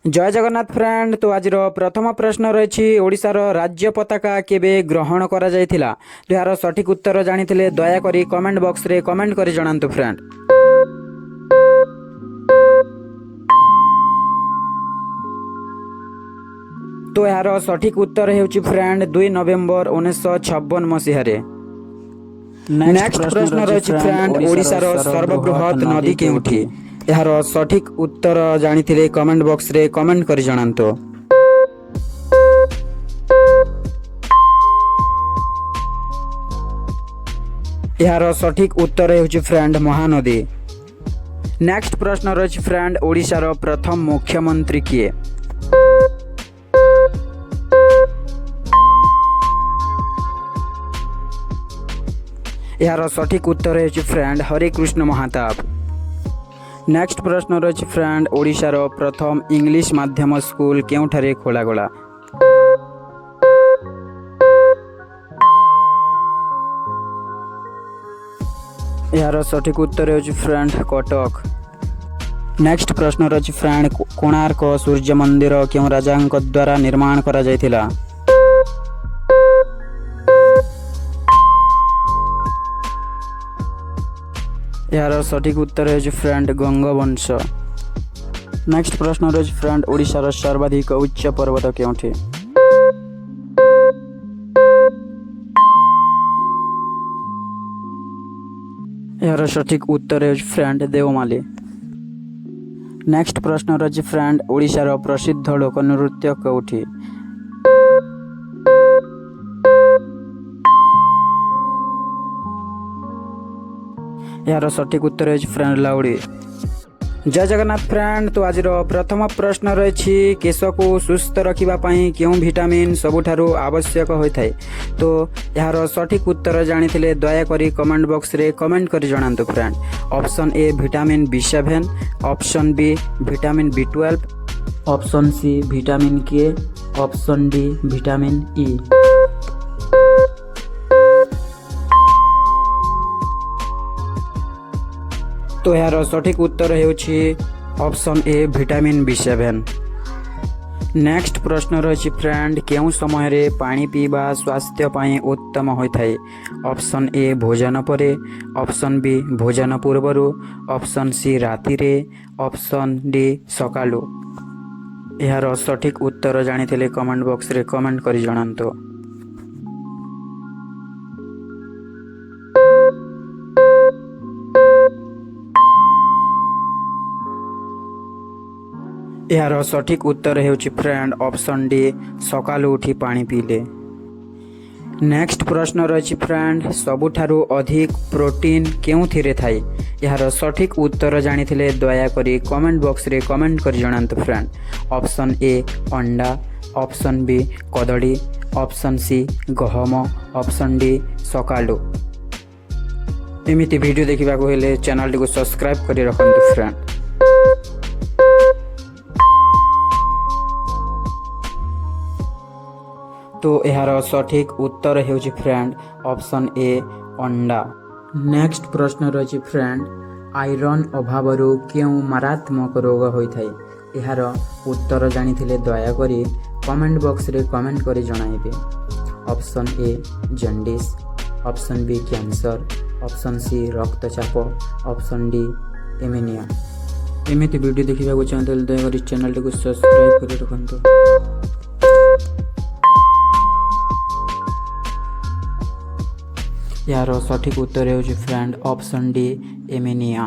जय जगन्नाथ फ्रेंड। तो आज प्रथम प्रश्न रही ओडिशार राज्य पताका केबे ग्रहण करा जायथिला। तो यार सठिक उत्तर जानिथिले दयाकरी कमेंट बॉक्स रे कमेंट करी जणांतु फ्रेंड। तो यार सठिक उत्तर हेउची फ्रेंड 2 नवेम्बर 1956 मसीह रे। नेक्स्ट प्रश्न रही फ्रेंड ओडिशार सर्वबृहत नदी केउठी। यार सठिक उत्तर जानिथिले कमेंट बॉक्स रे कमेंट करी जणांतु। यार सठिक उत्तर हेउची फ्रेंड महानदी। नेक्स्ट प्रश्न रही फ्रेंड ओडिशार प्रथम मुख्यमंत्री किए। यार सठिक उत्तर है फ्रेंड हरिकृष्ण महाताप। नेक्स्ट प्रश्न रही फ्रेंड ओडिशार प्रथम इंग्लिश माध्यम स्कूल केउठारे खोलागला। यार सठिक उत्तर है फ्रेंड कटक। नेक्स्ट प्रश्न रही फ्रेंड कोणार्क सूर्य मंदिर क्यों राजांक द्वारा निर्माण करा जायथिला। यार सठिक उत्तर है फ्रेंड गंगवंश। नेक्स्ट प्रश्न रही फ्रेंड ओडिशार सर्वाधिक उच्च पर्वत केउठी। यार सठिक उत्तर है फ्रेंड देवमाली। नेक्स्ट प्रश्न रही फ्रेंड ओडिशार प्रसिद्ध लोकनृत्य केउठी। यार सठिक उत्तर है फ्रेंड लाउडी। जय जगन्नाथ फ्रेंड। तो आज प्रथम प्रश्न रही केश को सुस्थ रखापी क्यों विटामिन सबुठारु आवश्यक होता है। तो यार सठिक उत्तर जानिथिले दयाकरी कमेंट बॉक्स रे कमेंट करी जणांतु friend. Option A vitamin B7, option B vitamin B12, option C vitamin K, option D vitamin E. तो यार सठिक उत्तर हेउछि option A vitamin B7। Next प्रश्न रही फ्रेंड केउं समय रे पानी पीवा स्वास्थ्य पाई उत्तम होता है। ऑप्शन ए भोजन परे, ऑप्शन बी भोजन पूर्वरु, ऑप्शन सी राति रे, ऑप्शन डी सकालु। यार सठिक उत्तर जानिथिले कमेंट बॉक्स रे कमेंट करी जणांतु। यार सठिक उत्तर हेउछि फ्रेंड ऑप्शन डी सकालु उठी पानी पीले। नेक्स्ट प्रश्न रही फ्रेंड सबुठारु अधिक प्रोटीन केउथिरे थाई। यार सठिक उत्तर जानिथिले दयाकरी कमेंट बॉक्स रे कमेंट करी जणांतु फ्रेंड। ऑप्शन ए अंडा, ऑप्शन बी कदली, ऑप्शन सी गहम, ऑप्शन डी सकालु। एमिति वीडियो देखिबाको हेले चैनल टी को सब्सक्राइब करी रखंतु फ्रेंड। तो यार सठिक उत्तर हेउछि फ्रेंड ऑप्शन ए अंडा। नेक्स्ट प्रश्न रही फ्रेंड आयरन अभावरु क्यों मारात्मक रोग होइथाय। यार उत्तर जानिथिले दयाकरी कमेंट बॉक्स रे कमेंट करी जणाइबे। Option A jaundice, option B cancer, option C रक्तचाप, ऑप्शन डी एमिनिया। एमिति वीडियो देखिबाको चाहते दयाकरी चैनल टी को सब्सक्राइब करी रखंतु। यार सठिक उत्तर है फ्रेंड ऑप्शन डी एमिनिया।